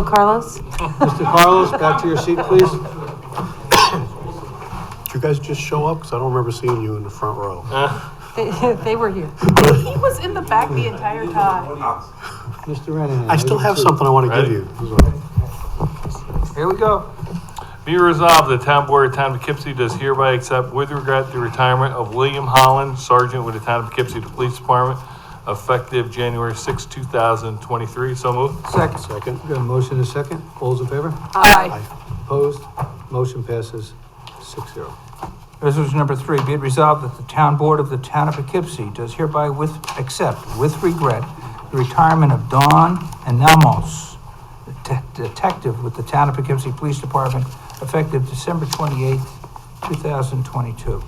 Carlos? Mr. Carlos, back to your seat, please. Did you guys just show up? Because I don't remember seeing you in the front row. They were here. He was in the back the entire time. Mr. Renahan. I still have something I want to give you. Here we go. Be it resolved, the Town Board of the Town of Poughkeepsie does hereby accept with regret the retirement of William Holland, Sergeant with the Town of Poughkeepsie Police Department, effective January 6, 2023. So moved. Second. Second. Got a motion and a second. All those in favor? Aye. Opposed? Motion passes 6-0. Resolution number 3, be it resolved that the Town Board of the Town of Poughkeepsie does hereby accept with regret the retirement of Dawn Anamos, detective with the Town of Poughkeepsie Police Department, effective December 28th, 2022.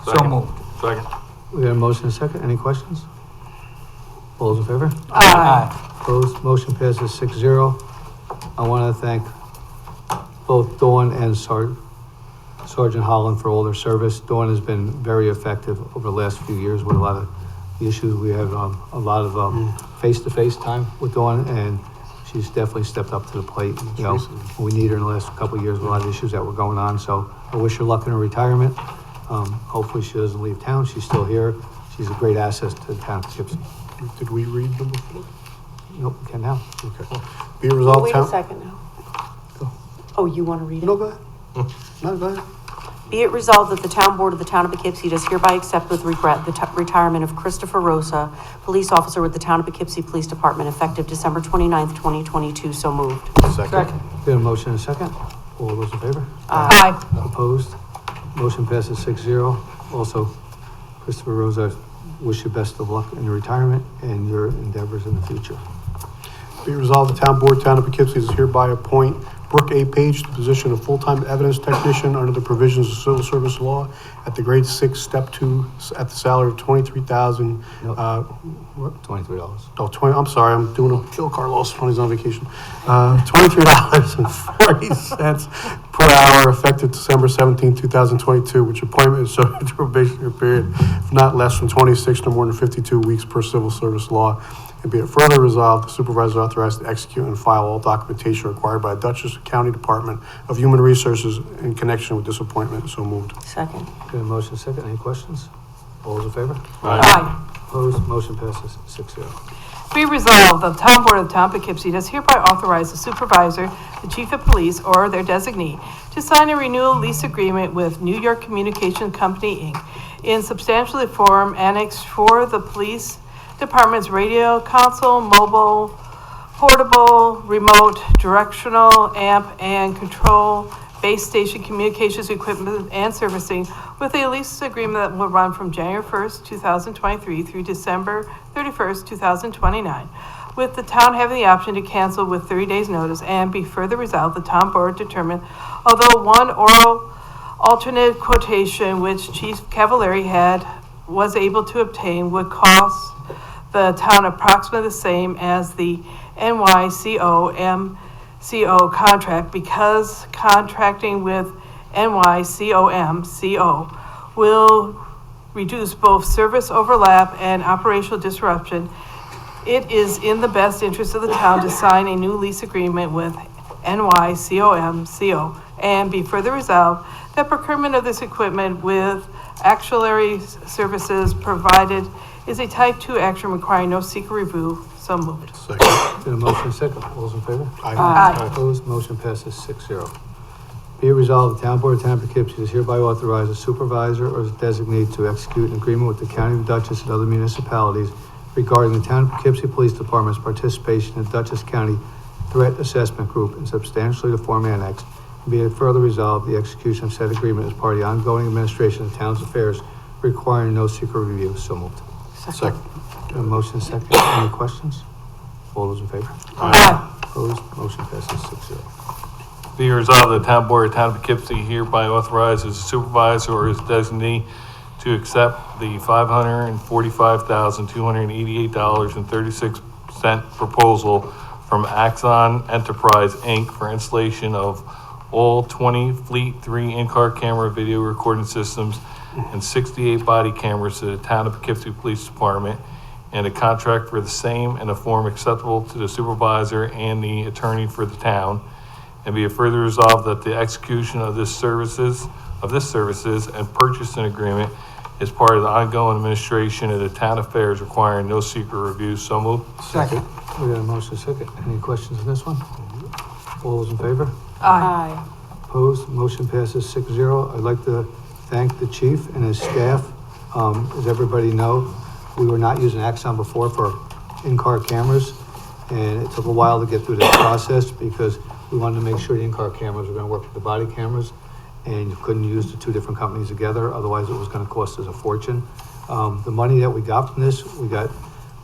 So Second. moved. Second. We got a motion and a second. Any questions? All those in favor? Aye. Opposed? Motion passes 6-0. I want to thank both Dawn and Sergeant Holland for all their service. Dawn has been very effective over the last few years with a lot of issues. We have a lot of face-to-face time with Dawn, and she's definitely stepped up to the plate. You know, we need her in the last couple of years with a lot of issues that were going on. So I wish her luck in her retirement. Hopefully she doesn't leave town. She's still here. She's a great asset to the town of Poughkeepsie. Did we read them before? Nope, we can now. Okay. Be it resolved. Wait a second now. Oh, you want to read it? No, go ahead. No, go ahead. Be it resolved that the Town Board of the Town of Poughkeepsie does hereby accept with regret the retirement of Christopher Rosa, police officer with the Town of Poughkeepsie Police Department, effective December 29th, 2022. So moved. Second. Got a motion and a second. All those in favor? Aye. Opposed? Motion passes 6-0. Also, Christopher Rosa, wish you best of luck in your retirement and your endeavors in the future. Be it resolved, the Town Board, Town of Poughkeepsie does hereby appoint Brooke A. Page to the position of full-time evidence technician under the provisions of civil service law at the grade 6, step 2, at the salary of $23,000. Nope. What? $23. Oh, 20, I'm sorry, I'm doing a Phil Carlos when he's on vacation. $23.40 per hour, effective December 17, 2022, which appointment is subject to probationary period of not less than 26 nor more than 52 weeks per civil service law. And be it further resolved, the supervisor authorized to execute and file all documentation required by Dutchess County Department of Human Resources in connection with this appointment. So moved. Second. Got a motion and a second. Any questions? All those in favor? Aye. Opposed? Motion passes 6-0. Be resolved, the Town Board of the Town of Poughkeepsie does hereby authorize the supervisor, the chief of police, or their designee to sign a renewal lease agreement with New York Communication Company, Inc. in substantially form annexed for the police department's radio console, mobile, portable, remote, directional, amp, and control base station communications equipment and servicing with a lease agreement that will run from January 1st, 2023 through December 31st, 2029, with the town having the option to cancel with 30 days notice. And be further resolved, the town board determined, although one oral alternate quotation which Chief Cavallari was able to obtain would cost the town approximately the same as the NYCOMCO contract, because contracting with NYCOMCO will reduce both service overlap and operational disruption. It is in the best interest of the town to sign a new lease agreement with NYCOMCO. And be further resolved that procurement of this equipment with auxiliary services provided is a type 2 action requiring no secret review. So moved. Second. Got a motion and a second. All those in favor? Aye. Opposed? Motion passes 6-0. Be it resolved, the Town Board of Town of Poughkeepsie is hereby authorized a supervisor or designate to execute an agreement with the County of Dutchess and other municipalities regarding the Town of Poughkeepsie Police Department's participation in the Dutchess County Threat Assessment Group in substantially the form annexed. And be it further resolved, the execution of said agreement is part of the ongoing administration of the town's affairs requiring no secret review. So moved. Second. Got a motion and a second. Any questions? All those in favor? Aye. Opposed? Motion passes 6-0. Be resolved, the Town Board of Town of Poughkeepsie hereby authorizes the supervisor or his designee to accept the $545,288.36 proposal from Axon Enterprise, Inc. for installation of all 20 Fleet 3 in-car camera video recording systems and 68 body cameras to the Town of Poughkeepsie Police Department and a contract for the same in a form acceptable to the supervisor and the attorney for the town. And be it further resolved that the execution of this services and purchasing agreement is part of the ongoing administration of the town affairs requiring no secret review. So moved. Second. We got a motion second. Any questions on this one? All those in favor? Aye. Opposed? Motion passes 6-0. I'd like to thank the chief and his staff. As everybody know, we were not using Axon before for in-car cameras, and it took a while to get through this process because we wanted to make sure the in-car cameras were going to work with the body cameras, and you couldn't use the two different companies together, otherwise it was going to cost us a fortune. The money that we got from this, we got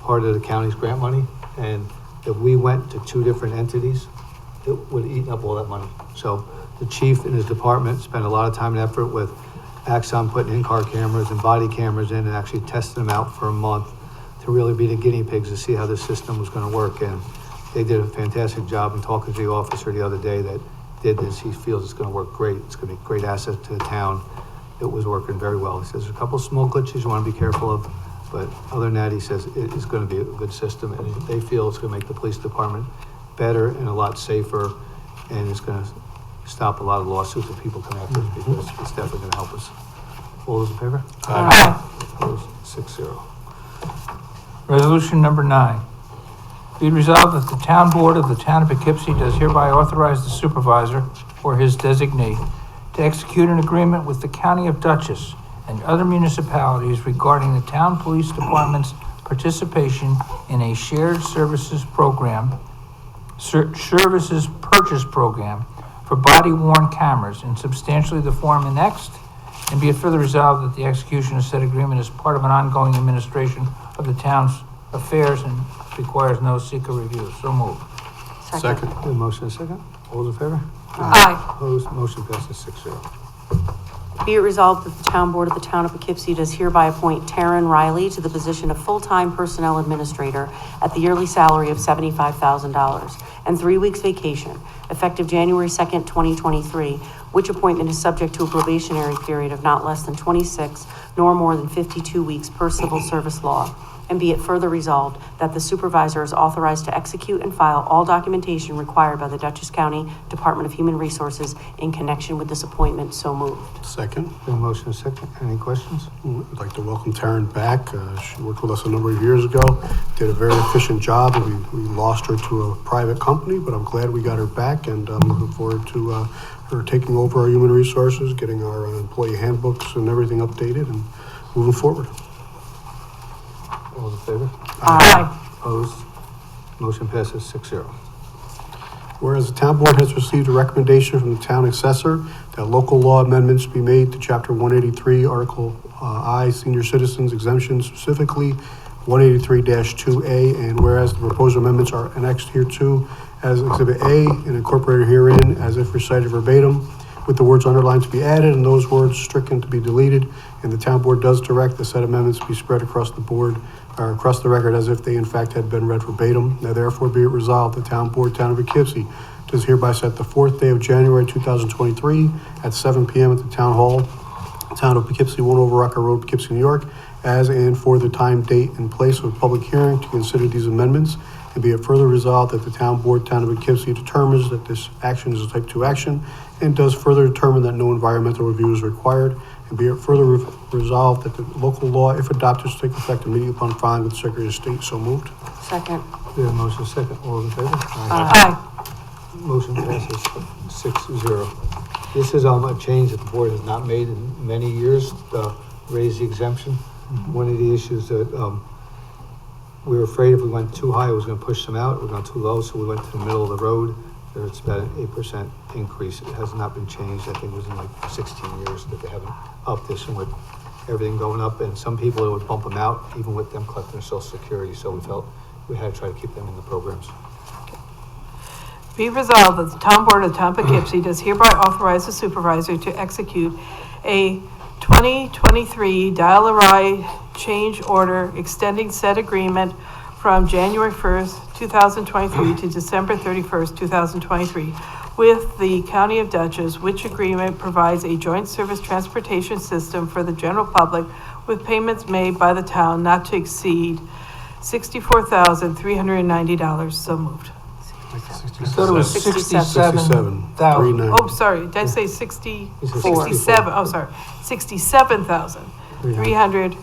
part of the county's grant money, and if we went to two different entities, it would eat up all that money. So the chief and his department spent a lot of time and effort with Axon putting in-car cameras and body cameras in and actually testing them out for a month to really be the guinea pigs to see how this system was going to work. And they did a fantastic job. And talking to the officer the other day that did this, he feels it's going to work great. It's going to be a great asset to the town. It was working very well. He says there's a couple of small glitches you want to be careful of, but other than that, he says it is going to be a good system, and they feel it's going to make the police department better and a lot safer, and it's going to stop a lot of lawsuits that people come after us because it's definitely going to help us. All those in favor? Aye. Opposed? 6-0. Resolution number 9. Be it resolved that the town board of the town of Poughkeepsie does hereby authorize the supervisor or his designee to execute an agreement with the county of Dutchess and other municipalities regarding the town police department's participation in a shared services program, services purchase program for body-worn cameras in substantially the form annexed, and be it further resolved that the execution of said agreement is part of an ongoing administration of the town's affairs and requires no secret review. So moved. Second. We have a motion and a second. All those in favor? Aye. Opposed? Motion passes 6-0. Be it resolved that the town board of the town of Poughkeepsie does hereby appoint Taryn Riley to the position of full-time personnel administrator at the yearly salary of $75,000 and 3 weeks vacation, effective January 2nd, 2023, which appointment is subject to a probationary period of not less than 26 nor more than 52 weeks per civil service law. And be it further resolved that the supervisor is authorized to execute and file all documentation required by the Dutchess County Department of Human Resources in connection with this appointment. So moved. Second. We have a motion and a second. Any questions? I'd like to welcome Taryn back. She worked with us a number of years ago, did a very efficient job, and we lost her to a private company, but I'm glad we got her back, and I'm looking forward to her taking over our human resources, getting our employee handbooks and everything updated, and moving forward. All those in favor? Aye. Opposed? Motion passes 6-0. Whereas the town board has received a recommendation from the town assessor that local law amendments be made to chapter 183, article I, senior citizens exemption, specifically 183-2A, and whereas the proposed amendments are annexed hereto as exhibit A and incorporated herein as if recited verbatim, with the words underlined to be added and those words stricken to be deleted, and the town board does direct the said amendments be spread across the board, or across the record as if they in fact had been read verbatim. Now therefore be it resolved, the town board, town of Poughkeepsie, does hereby set the 4th day of January 2023 at 7 p.m. at the town hall, town of Poughkeepsie, 1 Over Rocker Road, Poughkeepsie, New York, as and for the time, date, and place of a public hearing to consider these amendments. And be it further resolved that the town board, town of Poughkeepsie, determines that this action is a type 2 action and does further determine that no environmental review is required. And be it further resolved that the local law, if adopted, shall take effect immediately upon filing with the Secretary of State. So moved. Second. We have a motion and a second. All those in favor? Aye. Motion passes 6-0. This is a change that the board has not made in many years, to raise the exemption. One of the issues that we were afraid if we went too high, it was going to push them out. If we went too low, so we went to the middle of the road. It's about an 8% increase. It has not been changed. I think it was in like 16 years that they haven't upped this, and with everything going up, and some people, it would bump them out, even with them collecting their social security. So we felt we had to try to keep them in the programs. Be resolved that the town board of the town of Poughkeepsie does hereby authorize the supervisor to execute a 2023 dial-a-ride change order extending said agreement from January 1st, 2023 to December 31st, 2023 with the County of Dutchess, which agreement provides a joint service transportation system for the general public with payments made by the town not to exceed $64,390. So moved. I thought it was 67,000. Oh, sorry, did I say 60? He said 67, oh, sorry, $67,390.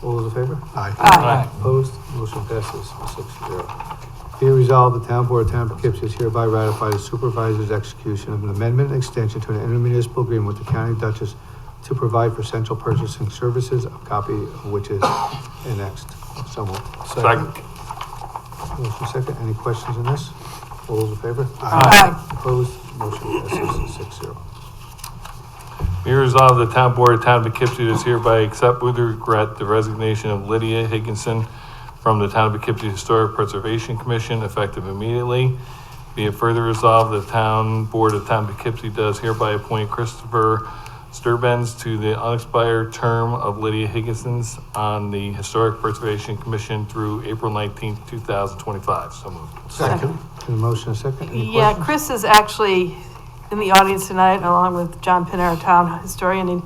All those in favor? Aye. Aye. Opposed? Motion passes 6-0. Be it resolved, the Town Board of Town of Poughkeepsie is hereby ratified the supervisor's execution of an amendment and extension to an intermunicipal agreement with the County of Dutchess to provide for central purchasing services, a copy of which is annexed. So moved. Second. Motion second. Any questions on this? All those in favor? Aye. Opposed? Motion passes 6-0. Be resolved, the Town Board of Town of Poughkeepsie does hereby accept with regret the resignation of Lydia Higginson from the Town of Poughkeepsie Historic Preservation Commission, effective immediately. Be it further resolved, the Town Board of Town of Poughkeepsie does hereby appoint Christopher Sturbens to the unexpired term of Lydia Higginson's on the Historic Preservation Commission through April 19th, 2025. So moved. Second. Any motion second? Any Yeah, questions? Chris is actually in the audience tonight, along with John Pinner, town historian, and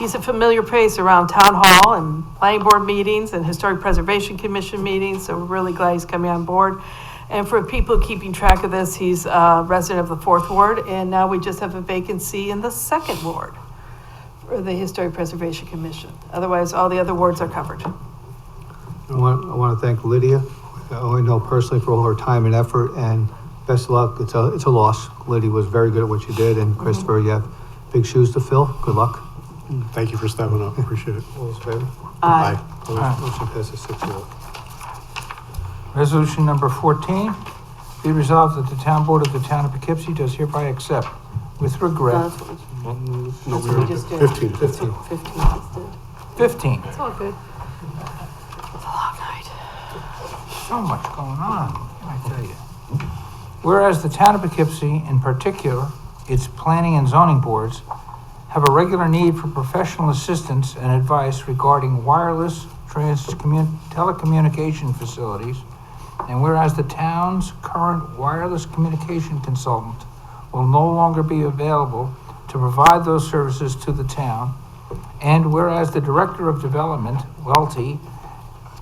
he's a familiar face around town hall and planning board meetings and historic preservation commission meetings, so we're really glad he's coming on board. And for people keeping track of this, he's a resident of the 4th Ward, and now we just have a vacancy in the 2nd Ward for the Historic Preservation Commission. Otherwise, all the other wards are covered. I want to thank Lydia. I only know personally for all her time and effort, and best of luck. It's a loss. Lydia was very good at what you did, and Christopher, you have big shoes to fill. Good luck. Thank you for stepping up. Appreciate it. All those in favor? Aye. Opposed? Motion passes 6-0. Resolution number 14, be resolved that the Town Board of the Town of Poughkeepsie does hereby accept, with regret, That's what No, That's what we're we just did. 15. 15. 15 just did. 15. It's all good. It's a long night. So much going on, what can I tell you? Whereas the Town of Poughkeepsie, in particular, its planning and zoning boards, have a regular need for professional assistance and advice regarding wireless telecommunication facilities, and whereas the town's current wireless communication consultant will no longer be available to provide those services to the town, and whereas the Director of Development, Welty,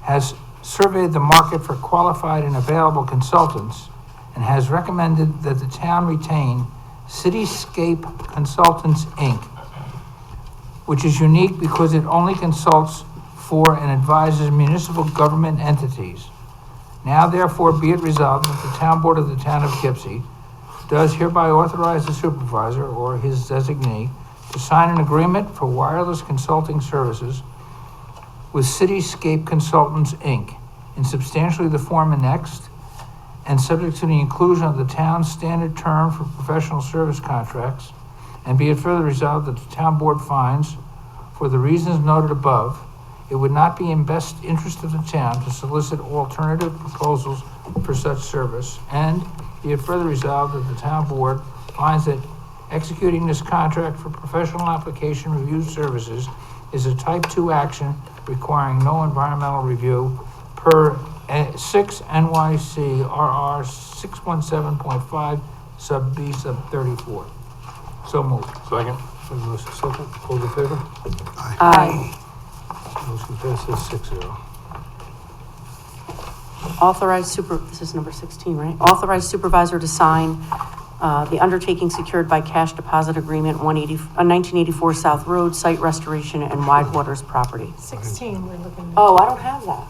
has surveyed the market for qualified and available consultants and has recommended that the town retain Cityscape Consultants, Inc., which is unique because it only consults for and advises municipal government entities. Now therefore be it resolved that the Town Board of the Town of Poughkeepsie does hereby authorize the supervisor or his designee to sign an agreement for wireless consulting services with Cityscape Consultants, Inc., in substantially the form annexed and subject to the inclusion of the town's standard term for professional service contracts, and be it further resolved that the Town Board finds, for the reasons noted above, it would not be in best interest of the town to solicit alternative proposals for such service, and be it further resolved that the Town Board finds that executing this contract for professional application review services is a type 2 action requiring no environmental review per 6 NYC RR 617.5 sub B sub 34. So moved. Second. Motion second. All those in favor? Aye. Motion passes 6-0. This is number 16, right? Authorized supervisor to sign the undertaking secured by cash deposit agreement 1984 South Road, site restoration and Wide Waters property. 16, we're looking at. Oh, I don't have that.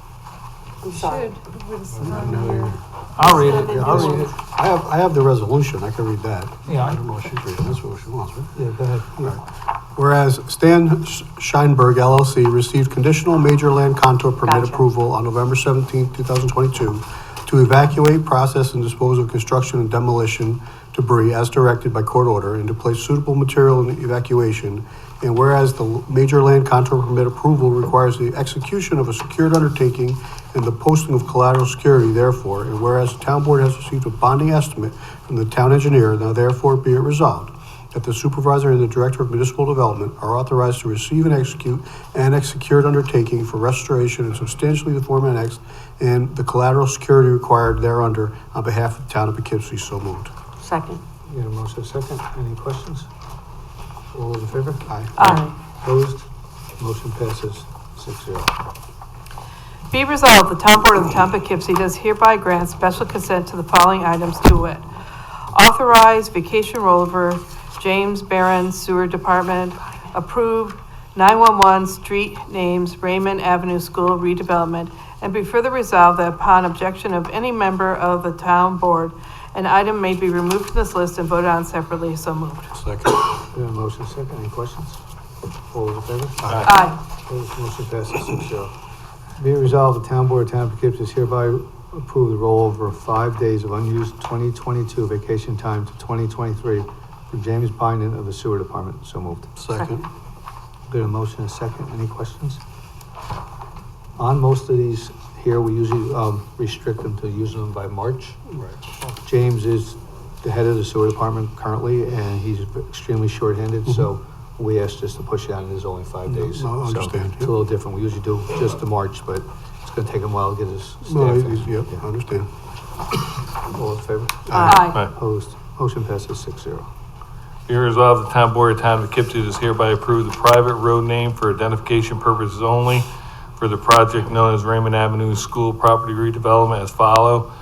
I'm sorry. Should. It's not here. I'll read it. Yeah, I'll read it. I have the resolution. I can read that. Yeah, I don't know if she's reading this or what she wants, right? Yeah, go ahead. Whereas Stan Scheinberg LLC received conditional major land contour permit Gotcha. approval on November 17, 2022 to evacuate, process, and dispose of construction and demolition debris as directed by court order and to place suitable material in the evacuation. And whereas the major land contour permit approval requires the execution of a secured undertaking and the posting of collateral security, therefore, and whereas the town board has received a bonding estimate from the town engineer, now therefore be it resolved that the supervisor and the director of municipal development are authorized to receive and execute annex secured undertaking for restoration and substantially the form annexed and the collateral security required thereunder on behalf of the town of Poughkeepsie. So moved. Second. Get a motion second. Any questions? All those in favor? Aye. Opposed? Motion passes 6-0. Be resolved, the Town Board of the Town of Poughkeepsie does hereby grant special consent to the following items to wit. Authorize vacation rollover, James Barron Sewer Department, approve 911 street names, Raymond Avenue School redevelopment, and be further resolved that upon objection of any member of the town board, an item may be removed from this list and voted on separately, so moved. Second. We have a motion second. Any questions? All those in favor? Aye. Opposed, motion passes 6-0. Be it resolved, the Town Board of Town of Poughkeepsie does hereby approve the rollover of 5 days of unused 2022 vacation time to 2023 for James Bynum of the Sewer Department. So moved. Second. Got a motion and a second. Any questions? On most of these here, we usually restrict them to using them by March. Right. James is the head of the sewer department currently, and he's extremely short-handed, so we asked just to push it out, and there's only 5 days. No, I So understand, It's a little different. We usually do just the March, but it's gonna take him a while to get his staff No, in. yep, I understand. All in favor? Aye. Aye. Opposed? Motion passes 6-0. Be resolved, the Town Board of the Town of Poughkeepsie does hereby approve the private road name for identification purposes only for the project known as Raymond Avenue School Property Redevelopment as follow: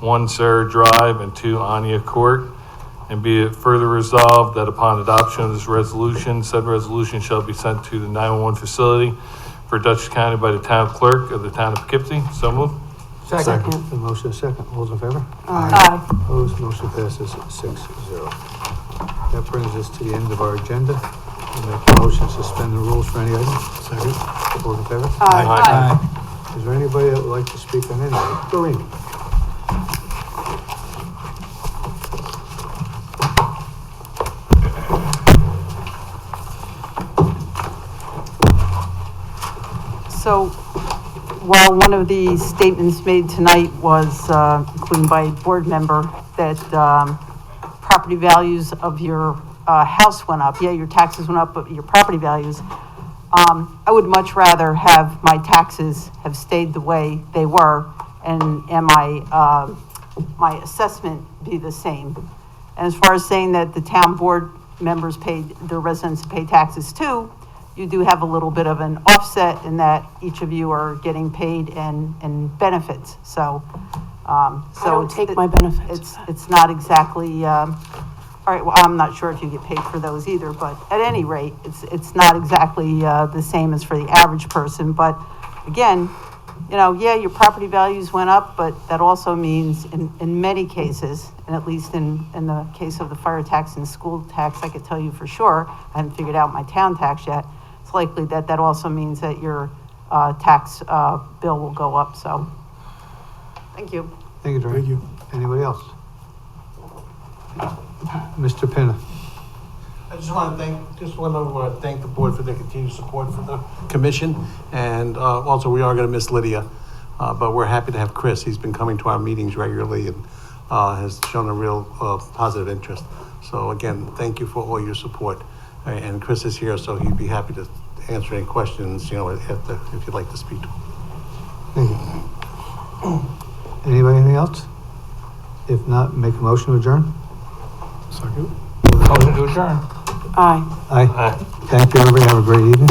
1 Sarah Drive and 2 Anya Court. And be it further resolved that upon adoption of this resolution, said resolution shall be sent to the 911 facility for Dutchess County by the Town Clerk of the Town of Poughkeepsie. So moved. Second. The motion is second. All those in favor? Aye. Opposed? Motion passes 6-0. That brings us to the end of our agenda. We'll make a motion to suspend the rules for any item. Second. All those in favor? Aye. Is there anybody that would like to speak on any item? Doreen? So, while one of the statements made tonight was, including by a board member, that property values of your house went up, yeah, your taxes went up, but your property values, I would much rather have my taxes have stayed the way they were and my assessment be the same. And as far as saying that the town board members paid, their residents pay taxes too, you do have a little bit of an offset in that each of you are getting paid and benefits, so. I don't it's- take my benefits. It's not exactly, all right, well, I'm not sure if you get paid for those either, but at any rate, it's not exactly, the same as for the average person, but again, you know, yeah, your property values went up, but that also means in many cases, and at least in the case of the fire tax and school tax, I could tell you for sure, I haven't figured out my town tax yet, it's likely that that also means that your, tax, bill will go up, so. Thank you. Thank you, Doreen. Thank you. Anybody else? Mr. Pinna? I just want to thank the board for their continued support for the commission. And also, we are going to miss Lydia, but we're happy to have Chris. He's been coming to our meetings regularly and has shown a real positive interest. So again, thank you for all your support. And Chris is here, so he'd be happy to answer any questions, you know, if you'd like to speak to him. Thank you. Anybody, anything else? If not, make a motion to adjourn? Second. Motion to adjourn. Aye. Aye. Thank you, everybody. Have a great evening.